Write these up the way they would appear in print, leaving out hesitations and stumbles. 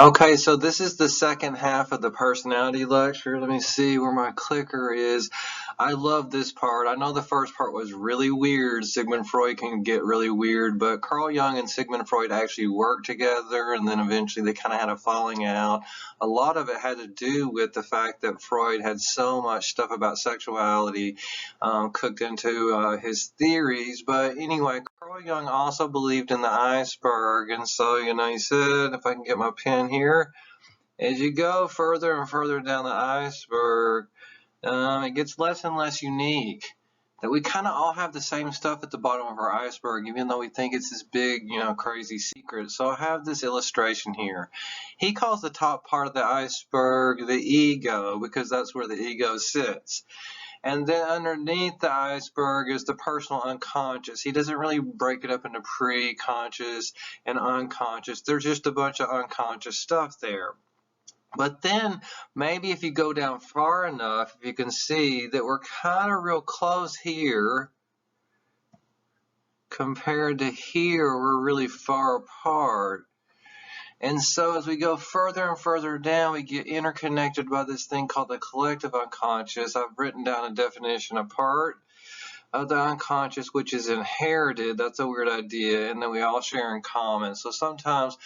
Okay, so this is the second half of the personality lecture. Let me see where my clicker is. I love this part. I know the first part was really weird. Sigmund Freud can get really weird, but Carl Jung and Sigmund Freud actually worked together, and then eventually they kind of had a falling out. A lot of it had to do with the fact that Freud had so much stuff about sexuality cooked into his theories. But anyway, Carl Jung also believed in the iceberg, and so, he said, if I can get my pen here, as you go further and further down the iceberg, it gets less and less unique. That we kind of all have the same stuff at the bottom of our iceberg, even though we think it's this big, crazy secret. So I have this illustration here. He calls the top part of the iceberg the ego, because that's where the ego sits. And then underneath the iceberg is the personal unconscious. He doesn't really break it up into pre-conscious and unconscious. There's just a bunch of unconscious stuff there. But then maybe if you go down far enough, you can see that we're kind of real close here compared to here, we're really far apart. And so as we go further and further down, we get interconnected by this thing called the collective unconscious. I've written down a definition of part of the unconscious, which is inherited. That's a weird idea. And then we all share in common. So sometimes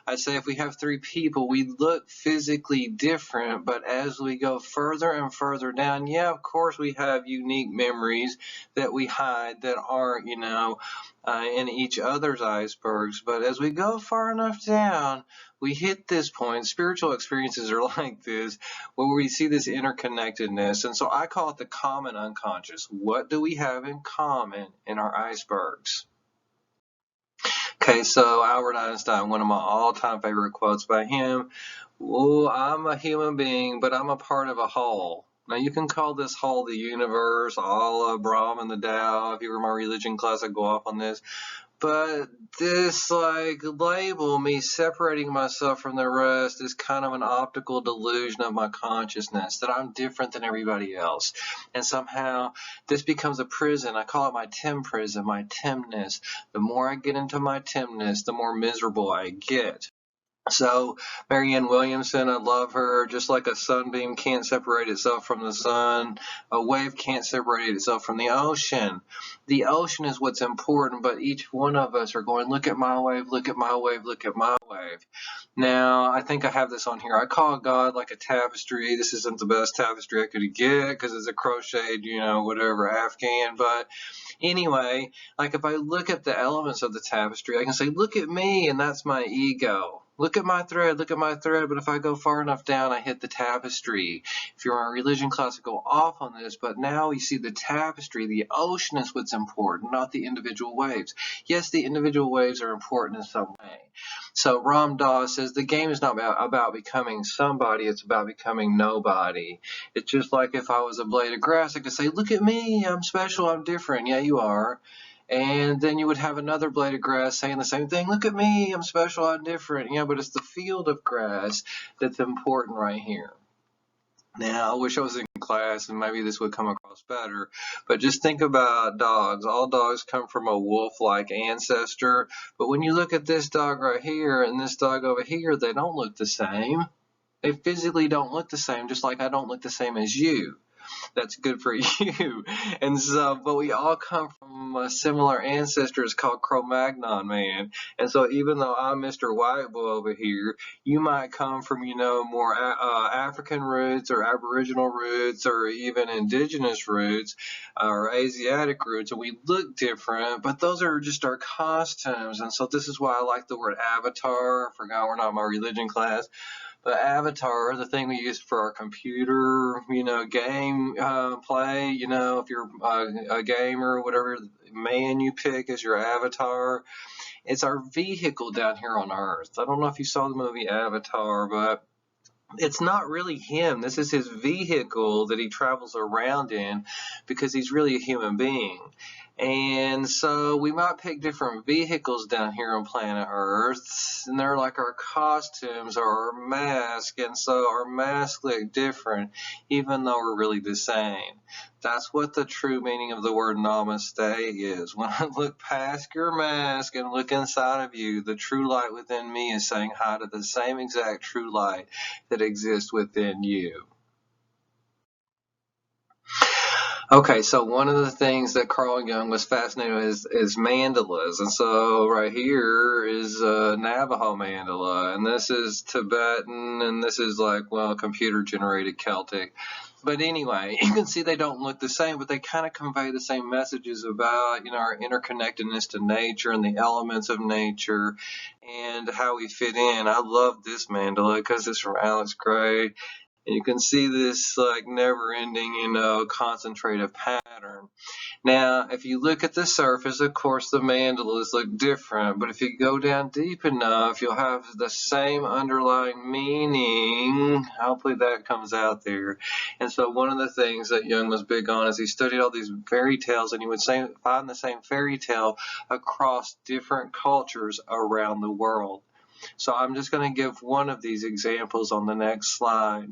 I say if we have three people, we look physically different, but as we go further and further down, yeah, of course we have unique memories that we hide that aren't, in each other's icebergs. But as we go far enough down, we hit this point. Spiritual experiences are like this, where we see this interconnectedness. And so I call it the common unconscious. What do we have in common in our icebergs? Okay, so Albert Einstein, one of my all-time favorite quotes by him. Oh, I'm a human being, but I'm a part of a whole. Now, you can call this whole the universe, Allah, Brahm, and the Tao. If you were my religion class, I'd go off on this. But this, label, me separating myself from the rest, is kind of an optical delusion of my consciousness, that I'm different than everybody else. And somehow, this becomes a prison. I call it my Tim prison, my Timness. The more I get into my Timness, the more miserable I get. So Marianne Williamson, I love her. Just like a sunbeam can't separate itself from the sun, a wave can't separate itself from the ocean. The ocean is what's important, but each one of us are going, look at my wave, look at my wave, look at my wave. Now, I think I have this on here. I call God like a tapestry. This isn't the best tapestry I could get because it's a crocheted, whatever, Afghan. But anyway, like if I look at the elements of the tapestry, I can say, look at me, and that's my ego. Look at my thread, but if I go far enough down, I hit the tapestry. If you're in a religion class, I go off on this, but now we see the tapestry. The ocean is what's important, not the individual waves. Yes, the individual waves are important in some way. So Ram Dass says the game is not about becoming somebody, it's about becoming nobody. It's just like if I was a blade of grass, I could say, look at me, I'm special, I'm different. Yeah, you are. And then you would have another blade of grass saying the same thing. Look at me, I'm special, I'm different. But it's the field of grass that's important right here. Now, I wish I was in class and maybe this would come across better, but just think about dogs. All dogs come from a wolf-like ancestor, but when you look at this dog right here and this dog over here, they don't look the same. They physically don't look the same, just like I don't look the same as you. That's good for you. And so, but we all come from a similar ancestors called Cro-Magnon man. And so even though I'm Mr. White Boy over here, you might come from, more African roots or Aboriginal roots or even indigenous roots or Asiatic roots, and we look different, but those are just our costumes. And so this is why I like the word avatar. I forgot we're not in my religion class. But avatar, the thing we use for our computer, game play, if you're a gamer, whatever man you pick as your avatar, it's our vehicle down here on Earth. I don't know if you saw the movie Avatar, but it's not really him. This is his vehicle that he travels around in because he's really a human being. And so we might pick different vehicles down here on planet Earth, and they're like our costumes or our mask, and so our masks look different, even though we're really the same. That's what the true meaning of the word namaste is. When I look past your mask and look inside of you, the true light within me is saying hi to the same exact true light that exists within you. Okay, so one of the things that Carl Jung was fascinated with is mandalas. And so right here is Navajo mandala, and this is Tibetan, and this is like, well, computer-generated Celtic. But anyway, you can see they don't look the same, but they kind of convey the same messages about, our interconnectedness to nature and the elements of nature and how we fit in. I love this mandala because it's from Alex Gray. And you can see this like never-ending, concentrated pattern. Now, if you look at the surface, of course, the mandalas look different. But if you go down deep enough, you'll have the same underlying meaning. Hopefully that comes out there. And so one of the things that Jung was big on is he studied all these fairy tales, and he would find the same fairy tale across different cultures around the world. So I'm just going to give one of these examples on the next slide.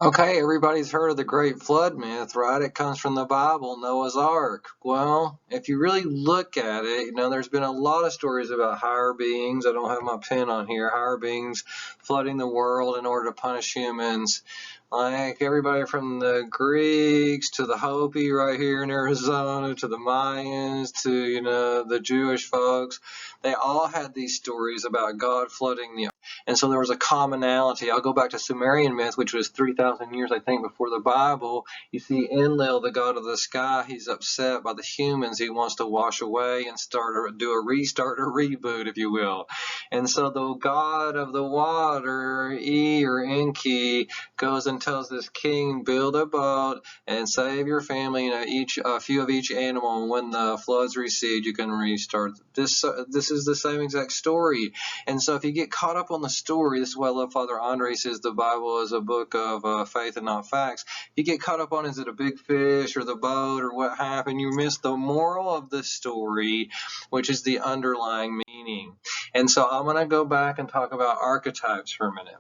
Okay, everybody's heard of the Great Flood myth, right? It comes from the Bible, Noah's Ark. Well, if you really look at it, there's been a lot of stories about higher beings. I don't have my pen on here. Higher beings flooding the world in order to punish humans. Like everybody from the Greeks to the Hopi right here in Arizona to the Mayans to, the Jewish folks. They all had these stories about God flooding the earth. And so there was a commonality. I'll go back to Sumerian myth, which was 3,000 years, I think, before the Bible. You see Enlil, the god of the sky, he's upset by the humans. He wants to wash away and do a restart or reboot, if you will. And so the god of the water, Enki, goes and tells this king, build a boat and save your family, a few of each animal. And when the floods recede, you can restart. This is the same exact story. And so if you get caught up on the story, this is why I love Father Andre says the Bible is a book of faith and not facts. You get caught up on, is it a big fish or the boat or what happened? You miss the moral of the story, which is the underlying meaning. And so I'm going to go back and talk about archetypes for a minute.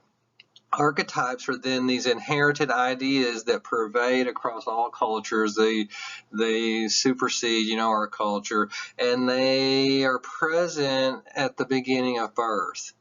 Archetypes are then these inherited ideas that pervade across all cultures. They supersede, our culture, and they are present at the beginning of birth.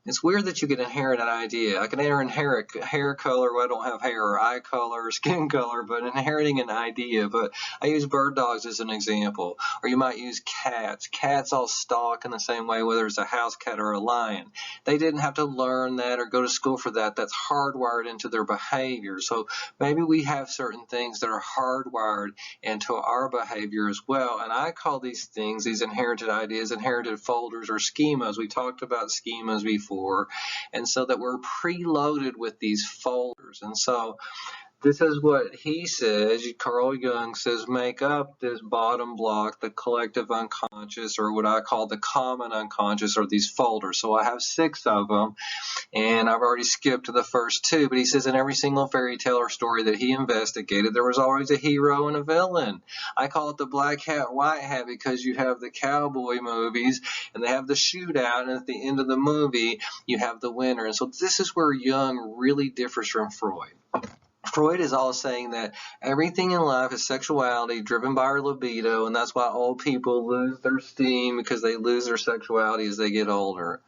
It's weird that you can inherit an idea. I can inherit hair color, I don't have hair, or eye color, or skin color, but inheriting an idea. But I use bird dogs as an example. Or you might use cats. Cats all stalk in the same way, whether it's a house cat or a lion. They didn't have to learn that or go to school for that. That's hardwired into their behavior. So maybe we have certain things that are hardwired into our behavior as well. And I call these things, these inherited ideas, inherited folders or schemas. We talked about schemas before. And so that we're preloaded with these folders. And so this is what he says, Carl Jung says, make up this bottom block, the collective unconscious, or what I call the common unconscious, or these folders. So I have 6 of them, and I've already skipped to the first 2, but he says in every single fairy tale or story that he investigated, there was always a hero and a villain. I call it the black hat, white hat, because you have the cowboy movies, and they have the shootout, and at the end of the movie, you have the winner. And so this is where Jung really differs from Freud. Freud is all saying that everything in life is sexuality driven by our libido, and that's why old people lose their steam because they lose their sexuality as they get older.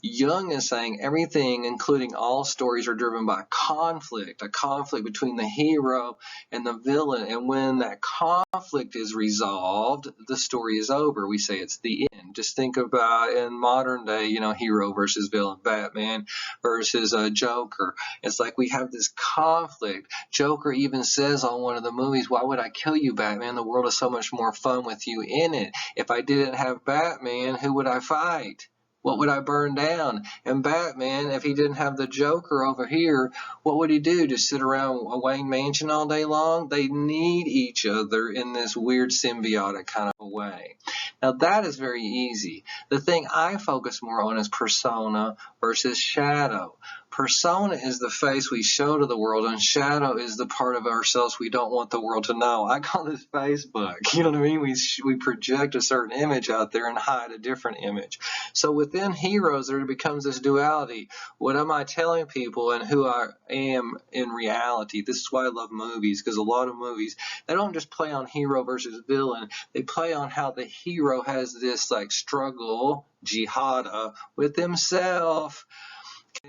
Jung is saying everything, including all stories, are driven by conflict, a conflict between the hero and the villain. And when that conflict is resolved, the story is over. We say it's the end. Just think about in modern day, hero versus villain, Batman versus Joker. It's like we have this conflict. Joker even says on one of the movies, why would I kill you, Batman? The world is so much more fun with you in it. If I didn't have Batman, who would I fight? What would I burn down? And Batman, if he didn't have the Joker over here, what would he do? Just sit around a Wayne Mansion all day long? They need each other in this weird symbiotic kind of a way. Now that is very easy. The thing I focus more on is persona versus shadow. Persona is the face we show to the world, and shadow is the part of ourselves we don't want the world to know. I call this Facebook. You know what I mean? We project a certain image out there and hide a different image. So within heroes, there becomes this duality. What am I telling people and who I am in reality? This is why I love movies, because a lot of movies, they don't just play on hero versus villain. They play on how the hero has this like struggle, Jihad, with himself.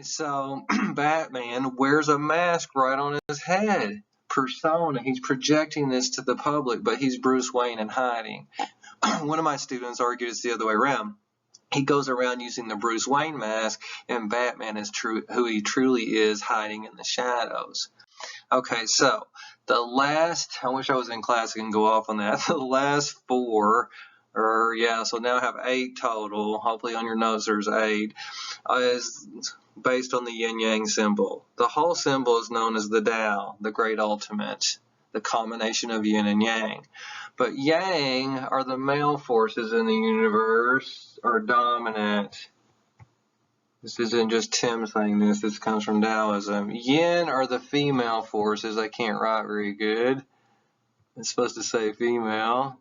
So Batman wears a mask right on his head. Persona, he's projecting this to the public, but he's Bruce Wayne in hiding. One of my students argued it's the other way around. He goes around using the Bruce Wayne mask, and Batman is who he truly is, hiding in the shadows. Okay, so the last, I wish I was in class and go off on that. The last four, so now I have 8 total. Hopefully on your notes there's 8. Is based on the Yin Yang symbol. The whole symbol is known as the Tao, the great ultimate, the combination of Yin and Yang. But Yang are the male forces in the universe, are dominant. This isn't just Tim saying this. This comes from Taoism. Yin are the female forces. I can't write very good. It's supposed to say female.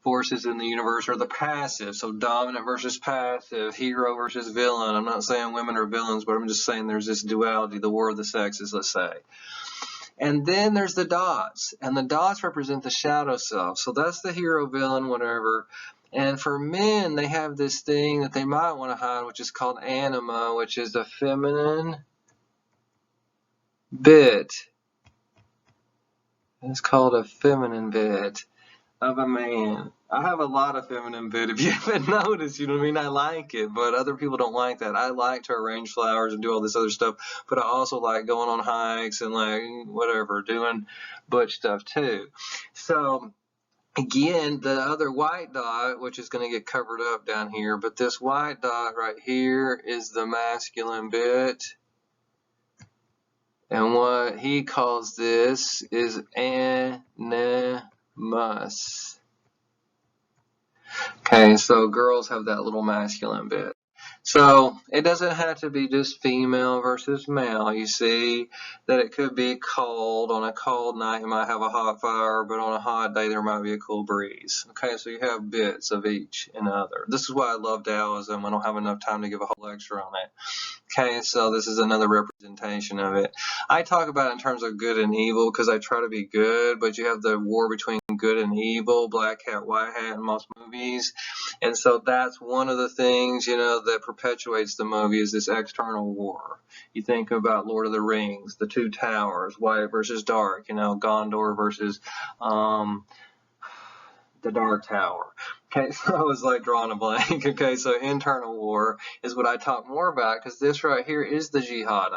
Forces in the universe are the passive. So dominant versus passive. Hero versus villain. I'm not saying women are villains, but I'm just saying there's this duality, the war of the sexes, let's say. And then there's the dots. And the dots represent the shadow self. So that's the hero, villain, whatever. And for men, they have this thing that they might want to hide, which is called anima, which is a feminine bit. It's called a feminine bit of a man. I have a lot of feminine bit, if you haven't noticed, you know what I mean? I like it, but other people don't like that. I like to arrange flowers and do all this other stuff, but I also like going on hikes and like whatever, doing butch stuff too. So again, the other white dot, which is going to get covered up down here, but this white dot right here is the masculine bit. And what he calls this is animus. Okay, so girls have that little masculine bit. So it doesn't have to be just female versus male. You see that it could be cold. On a cold night, you might have a hot fire, but on a hot day, there might be a cool breeze. Okay, so you have bits of each and other. This is why I love Taoism. I don't have enough time to give a whole lecture on it. Okay, so this is another representation of it. I talk about it in terms of good and evil because I try to be good, but you have the war between good and evil, black hat, white hat in most movies. And so that's one of the things, that perpetuates the movie is this external war. You think about Lord of the Rings, the two towers, white versus dark, Gondor versus the Dark Tower. Okay, so I was like drawing a blank. Okay, so internal war is what I talk more about because this right here is the Jihad.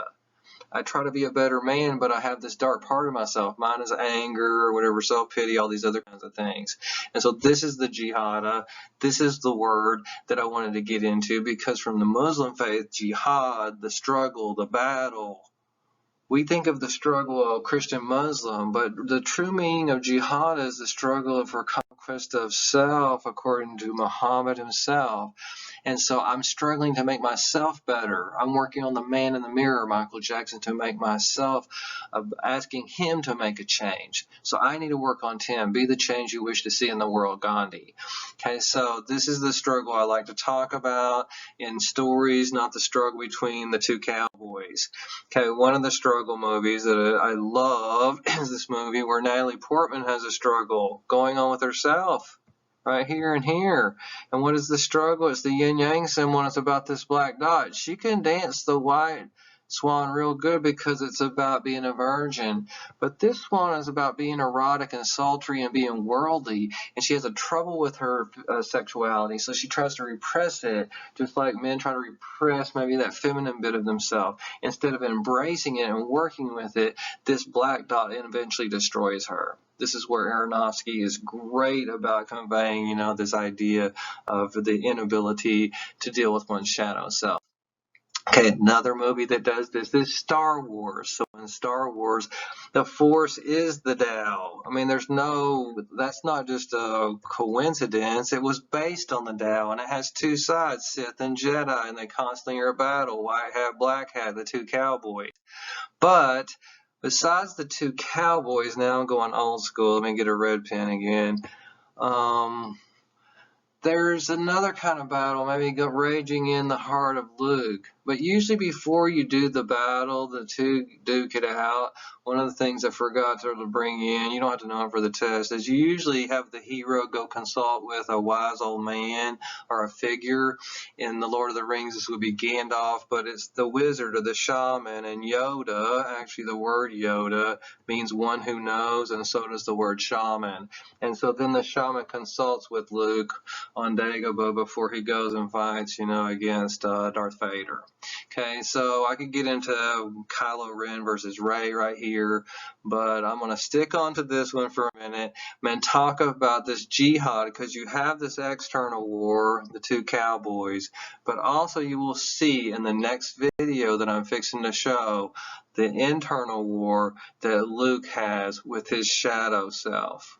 I try to be a better man, but I have this dark part of myself. Mine is anger or whatever, self-pity, all these other kinds of things. And so this is the Jihad. This is the word that I wanted to get into because from the Muslim faith, jihad, the struggle, the battle, we think of the struggle of Christian Muslim, but the true meaning of jihad is the struggle for conquest of self according to Muhammad himself. And so I'm struggling to make myself better. I'm working on the man in the mirror, Michael Jackson, to make myself, asking him to make a change. So I need to work on Tim, be the change you wish to see in the world, Gandhi. Okay, so this is the struggle I like to talk about in stories, not the struggle between the two cowboys. Okay, one of the struggle movies that I love is this movie where Natalie Portman has a struggle going on with herself. Right here and here. And what is the struggle? It's the yin yang symbol. It's about this black dot. She can dance the white swan real good because it's about being a virgin. But this one is about being erotic and sultry and being worldly. And she has a trouble with her sexuality. So she tries to repress it, just like men try to repress maybe that feminine bit of themselves. Instead of embracing it and working with it, this black dot eventually destroys her. This is where Aronofsky is great about conveying, this idea of the inability to deal with one's shadow self. Okay, another movie that does this is Star Wars. So in Star Wars, the Force is the Tao. I mean, that's not just a coincidence. It was based on the Tao, and it has two sides, Sith and Jedi, and they constantly are at battle. White hat, black hat, the two cowboys. But besides the two cowboys, now I'm going old school. Let me get a red pen again. There's another kind of battle, maybe raging in the heart of Luke. But usually before you do the battle, the two duke it out. One of the things I forgot to bring in, you don't have to know it for the test, is you usually have the hero go consult with a wise old man or a figure. In the Lord of the Rings, this would be Gandalf, but it's the wizard or the shaman. And Yoda, actually the word Yoda, means one who knows, and so does the word shaman. And so then the shaman consults with Luke on Dagobah before he goes and fights, against Darth Vader. Okay, so I could get into Kylo Ren versus Rey right here, but I'm going to stick on to this one for a minute and talk about this Jihad, because you have this external war, the two cowboys, but also you will see in the next video that I'm fixing to show the internal war that Luke has with his shadow self.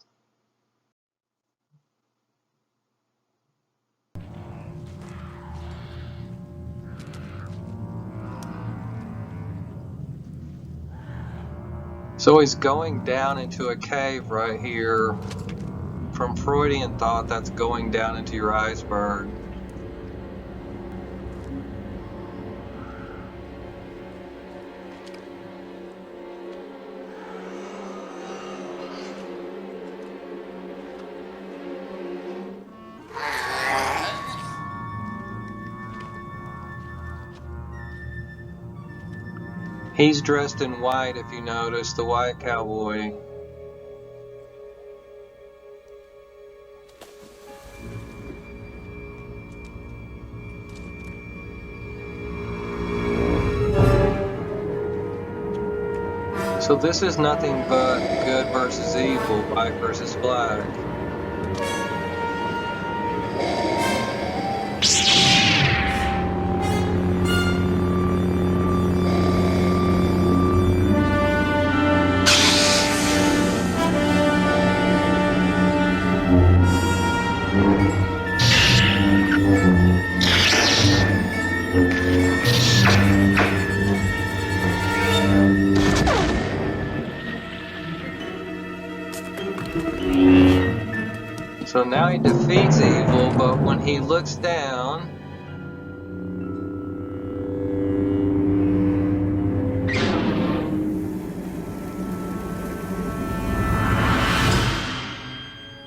So he's going down into a cave right here. From Freudian thought, that's going down into your iceberg. He's dressed in white, if you notice, the white cowboy. So this is nothing but good versus evil, white versus black. So now he defeats evil, but when he looks down,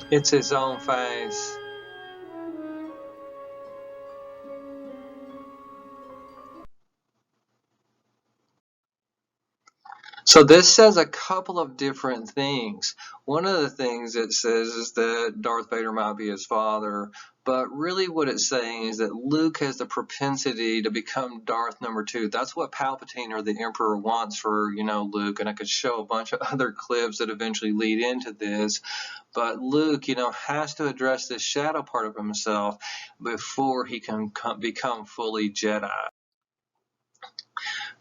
it's his own face. So this says a couple of different things. One of the things it says is that Darth Vader might be his father, but really what it's saying is that Luke has the propensity to become Darth number 2. That's what Palpatine or the Emperor wants for, Luke, and I could show a bunch of other clips that eventually lead into this. But Luke, has to address this shadow part of himself before he can become fully Jedi.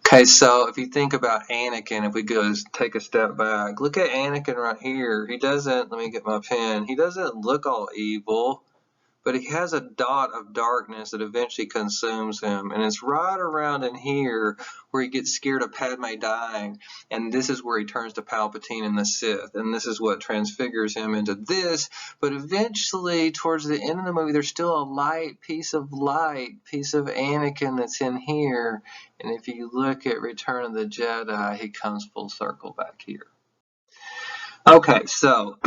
Okay, so if you think about Anakin, if we go take a step back, look at Anakin right here. He doesn't, let me get my pen, he doesn't look all evil, but he has a dot of darkness that eventually consumes him. And it's right around in here where he gets scared of Padme dying. And this is where he turns to Palpatine and the Sith. And this is what transfigures him into this. But eventually, towards the end of the movie, there's still a piece of Anakin that's in here. And if you look at Return of the Jedi, he comes full circle back here. Okay, so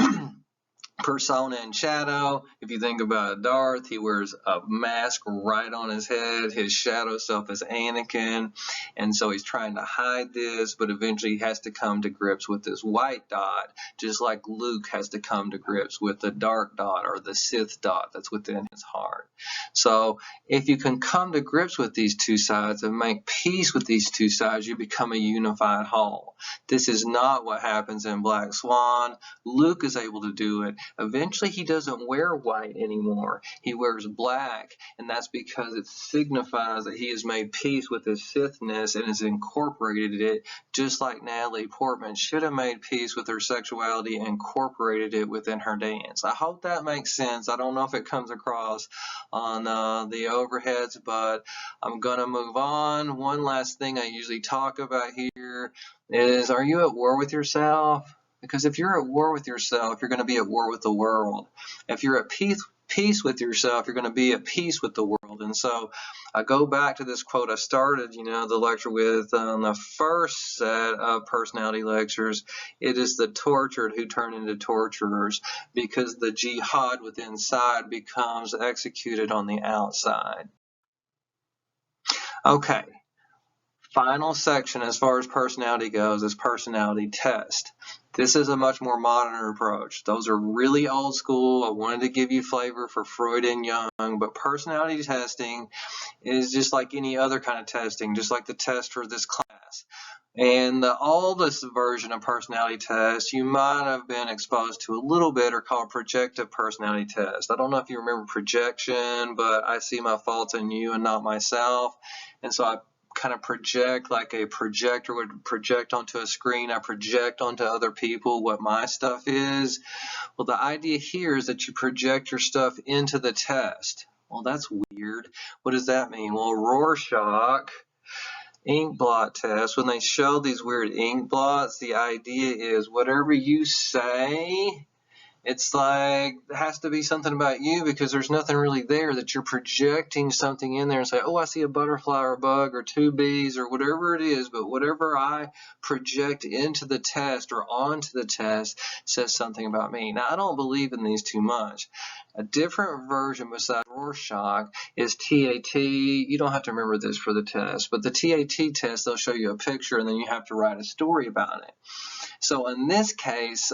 persona and shadow. If you think about Darth, he wears a mask right on his head. His shadow self is Anakin, and so he's trying to hide this, but eventually he has to come to grips with this white dot, just like Luke has to come to grips with the dark dot or the Sith dot that's within his heart. So if you can come to grips with these two sides and make peace with these two sides, you become a unified whole. This is not what happens in Black Swan. Luke is able to do it. Eventually, he doesn't wear white anymore. He wears black, and that's because it signifies that he has made peace with his Sithness and has incorporated it, just like Natalie Portman should have made peace with her sexuality and incorporated it within her dance. I hope that makes sense. I don't know if it comes across on the overheads, but I'm going to move on. One last thing I usually talk about here is, are you at war with yourself? Because if you're at war with yourself, you're going to be at war with the world. If you're at peace with yourself, you're going to be at peace with the world. And so I go back to this quote I started, the lecture with on the first set of personality lectures. It is the tortured who turn into torturers, because the jihad within inside becomes executed on the outside. Okay. Final section as far as personality goes is personality test. This is a much more modern approach. Those are really old school. I wanted to give you flavor for Freud and Jung, but personality testing is just like any other kind of testing, just like the test for this class. And the oldest version of personality test you might have been exposed to a little bit are called projective personality tests. I don't know if you remember projection, but I see my faults in you and not myself. And so I kind of project like a projector would project onto a screen. I project onto other people what my stuff is. Well, the idea here is that you project your stuff into the test. Well, that's weird. What does that mean? Well, Rorschach ink blot test, when they show these weird ink blots, the idea is whatever you say, it's like it has to be something about you, because there's nothing really there, that you're projecting something in there and say, oh, I see a butterfly or a bug or two bees or whatever it is, but whatever I project into the test or onto the test says something about me. Now, I don't believe in these too much. A different version besides Rorschach is TAT. You don't have to remember this for the test, but the TAT test, they'll show you a picture and then you have to write a story about it. So in this case,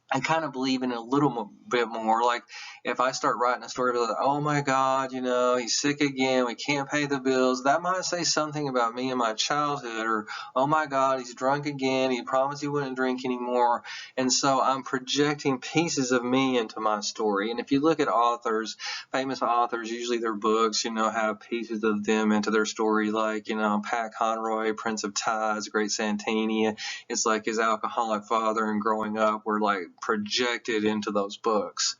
I kind of believe in it a little bit more. Like if I start writing a story about, oh my God, he's sick again, we can't pay the bills, that might say something about me in my childhood. Or, oh my God, he's drunk again, he promised he wouldn't drink anymore. And so I'm projecting pieces of me into my story. And if you look at authors, famous authors, usually their books, have pieces of them into their story. Like, Pat Conroy, Prince of Tides, Great Santini. It's like his alcoholic father and growing up were like projected into those books.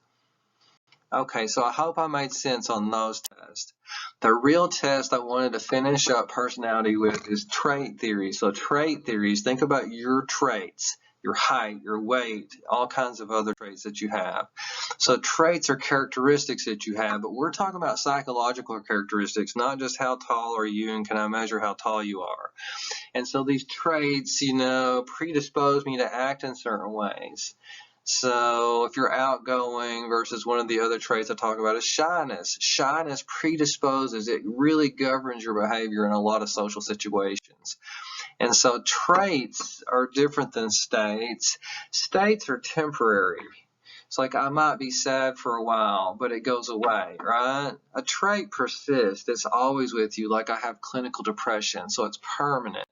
Okay, so I hope I made sense on those tests. The real test I wanted to finish up personality with is trait theory. So trait theories, think about your traits, your height, your weight, all kinds of other traits that you have. So traits are characteristics that you have, but we're talking about psychological characteristics, not just how tall are you and can I measure how tall you are. And so these traits, predispose me to act in certain ways. So if you're outgoing versus one of the other traits I talk about is shyness. Shyness predisposes, it really governs your behavior in a lot of social situations. And so traits are different than states. States are temporary. It's like I might be sad for a while, but it goes away, right? A trait persists. It's always with you, like I have clinical depression, so it's permanent.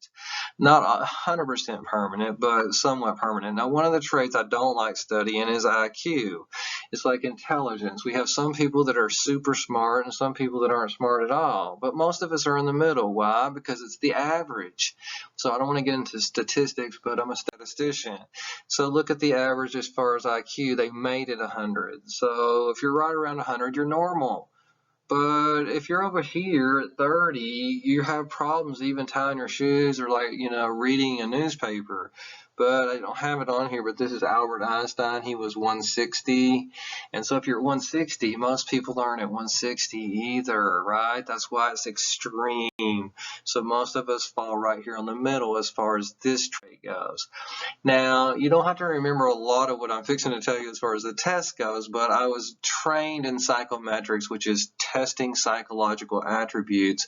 Not 100% permanent, but somewhat permanent. Now, one of the traits I don't like studying is IQ. It's like intelligence. We have some people that are super smart and some people that aren't smart at all, but most of us are in the middle. Why? Because it's the average. So I don't want to get into statistics, but I'm a statistician. So look at the average as far as IQ. They made it 100. So if you're right around 100, you're normal. But if you're over here at 30, you have problems even tying your shoes or reading a newspaper. But I don't have it on here, but this is Albert Einstein. He was 160. And so if you're at 160, most people aren't at 160 either, right? That's why it's extreme. So most of us fall right here on the middle as far as this trait goes. Now, you don't have to remember a lot of what I'm fixing to tell you as far as the test goes, but I was trained in psychometrics, which is testing psychological attributes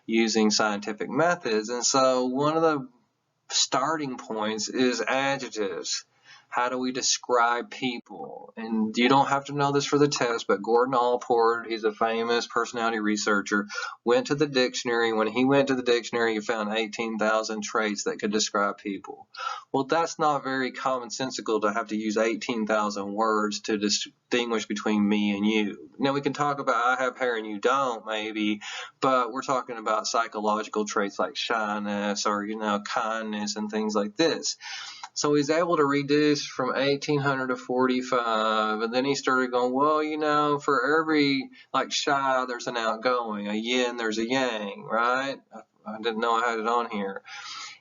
using scientific methods. And so one of the starting points is adjectives. How do we describe people? And you don't have to know this for the test, but Gordon Allport, he's a famous personality researcher, went to the dictionary. When he went to the dictionary, he found 18,000 traits that could describe people. Well, that's not very commonsensical to have to use 18,000 words to distinguish between me and you. Now, we can talk about I have hair and you don't, maybe, but we're talking about psychological traits like shyness or, kindness and things like this. So he's able to reduce from 1800 to 45, and then he started going, well, for every, like, shy, there's an outgoing, a yin, there's a yang, right? I didn't know I had it on here.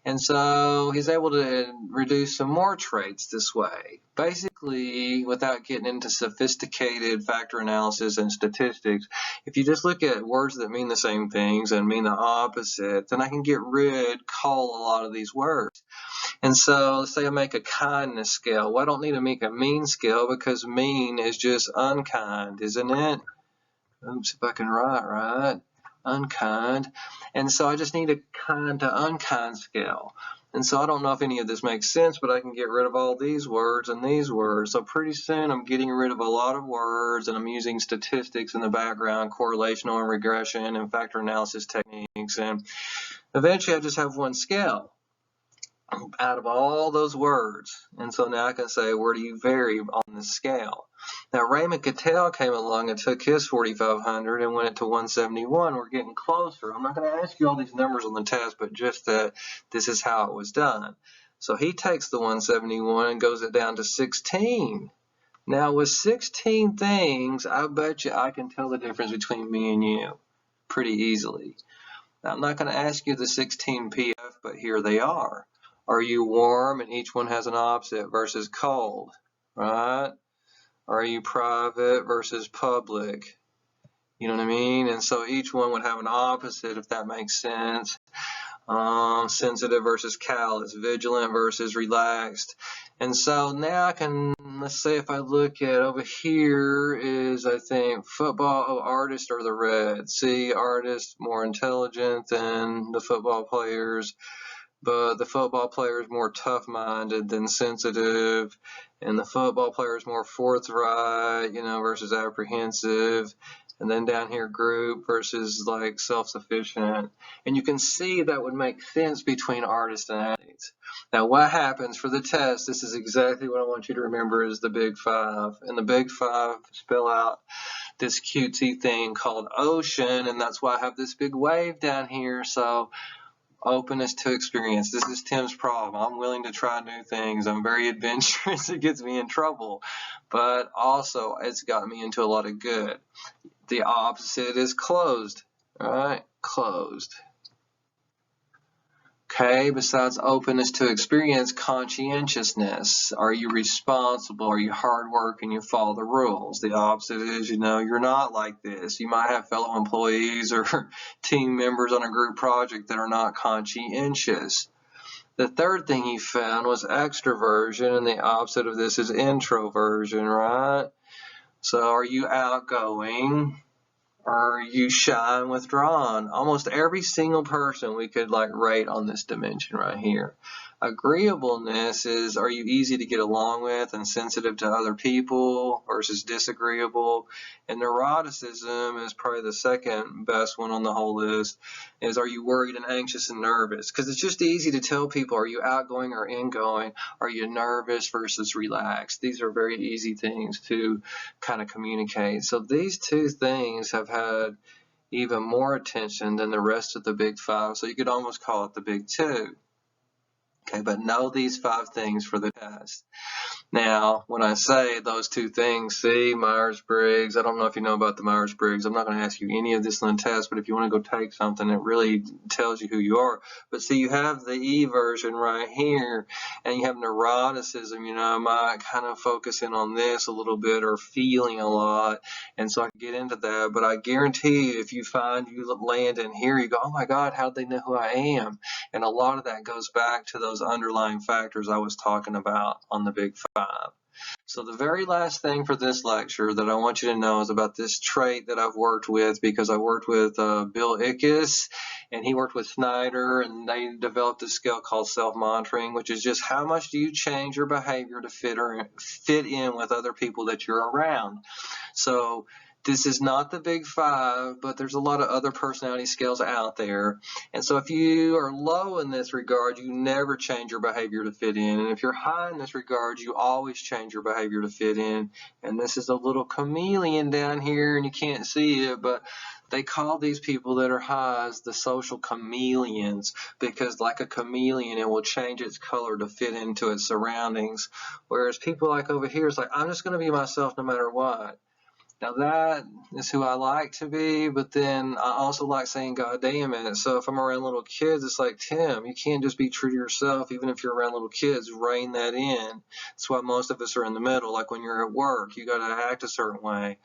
And so he's able to reduce some more traits this way. Basically, without getting into sophisticated factor analysis and statistics, if you just look at words that mean the same things and mean the opposite, then I can cull a lot of these words. And so let's say I make a kindness scale. Well, I don't need to make a mean scale because mean is just unkind, isn't it? Oops, if I can write right. Unkind. And so I just need a kind to unkind scale. And so I don't know if any of this makes sense, but I can get rid of all these words and these words. So pretty soon I'm getting rid of a lot of words, and I'm using statistics in the background, correlational and regression and factor analysis techniques. And eventually I just have one scale out of all those words. And so now I can say, where do you vary on this scale? Now, Raymond Cattell came along and took his 4,500 and went it to 171. We're getting closer. I'm not going to ask you all these numbers on the test, but just that this is how it was done. So he takes the 171 and goes it down to 16. Now, with 16 things, I bet you I can tell the difference between me and you pretty easily. Now, I'm not going to ask you the 16 PF, but here they are. Are you warm? And each one has an opposite versus cold, right? Are you private versus public? You know what I mean? And so each one would have an opposite, if that makes sense. Sensitive versus callous, vigilant versus relaxed. And so now I can, let's say if I look at over here is, I think, football, artists are the red. See, artists more intelligent than the football players. But the football player is more tough-minded than sensitive, and the football player is more forthright, versus apprehensive. And then down here, group versus like self-sufficient. And you can see that would make sense between artists and athletes. Now, what happens for the test, this is exactly what I want you to remember is the big five. And the big five spell out this cutesy thing called ocean, and that's why I have this big wave down here. So openness to experience. This is Tim's problem. I'm willing to try new things. I'm very adventurous. It gets me in trouble. But also, it's got me into a lot of good. The opposite is closed. All right? Closed. Okay, besides openness to experience, conscientiousness. Are you responsible? Are you hard work and you follow the rules? The opposite is, you're not like this. You might have fellow employees or team members on a group project that are not conscientious. The third thing he found was extroversion, and the opposite of this is introversion, right? So are you outgoing? Are you shy and withdrawn? Almost every single person we could rate on this dimension right here. Agreeableness is, are you easy to get along with and sensitive to other people versus disagreeable? And neuroticism is probably the second best one on the whole list, is are you worried and anxious and nervous? Because it's just easy to tell people, are you outgoing or ingoing? Are you nervous versus relaxed? These are very easy things to kind of communicate. So these two things have had even more attention than the rest of the big five. So you could almost call it the big two. Okay, but know these 5 things for the test. Now, when I say those 2 things, see, Myers-Briggs, I don't know if you know about the Myers-Briggs. I'm not going to ask you any of this on the test, but if you want to go take something, it really tells you who you are. But see, you have the E version right here, and you have neuroticism. I might kind of focus in on this a little bit, or feeling a lot, and so I can get into that. But I guarantee you, if you find you land in here, you go, oh my God, how'd they know who I am? And a lot of that goes back to those underlying factors I was talking about on the big 5. So the very last thing for this lecture that I want you to know is about this trait that I've worked with, because I worked with Bill Ickes and he worked with Snyder, and they developed a scale called SelfMonitoring, which is just how much do you change your behavior to fit in with other people that you're around. So this is not the big five, but there's a lot of other personality scales out there. And so if you are low in this regard, you never change your behavior to fit in. And if you're high in this regard, you always change your behavior to fit in. And this is a little chameleon down here, and you can't see it, but they call these people that are highs the social chameleons, because like a chameleon, it will change its color to fit into its surroundings. Whereas people like over here, it's like, I'm just going to be myself no matter what. Now that is who I like to be, but then I also like saying God damn it. So if I'm around little kids, it's like, Tim, you can't just be true to yourself. Even if you're around little kids, rein that in. That's why most of us are in the middle. Like when you're at work, you got to act a certain way.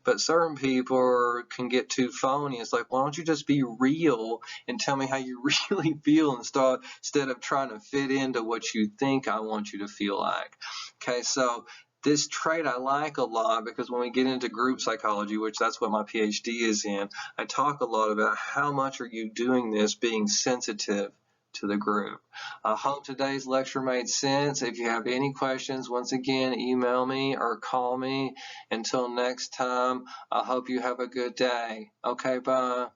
But certain people can get too phony. It's like, why don't you just be real and tell me how you really feel instead of trying to fit into what you think I want you to feel like. Okay, so this trait I like a lot, because when we get into group psychology, which that's what my PhD is in, I talk a lot about how much are you doing this, being sensitive to the group. I hope today's lecture made sense. If you have any questions, once again, email me or call me. Until next time, I hope you have a good day. Okay, bye.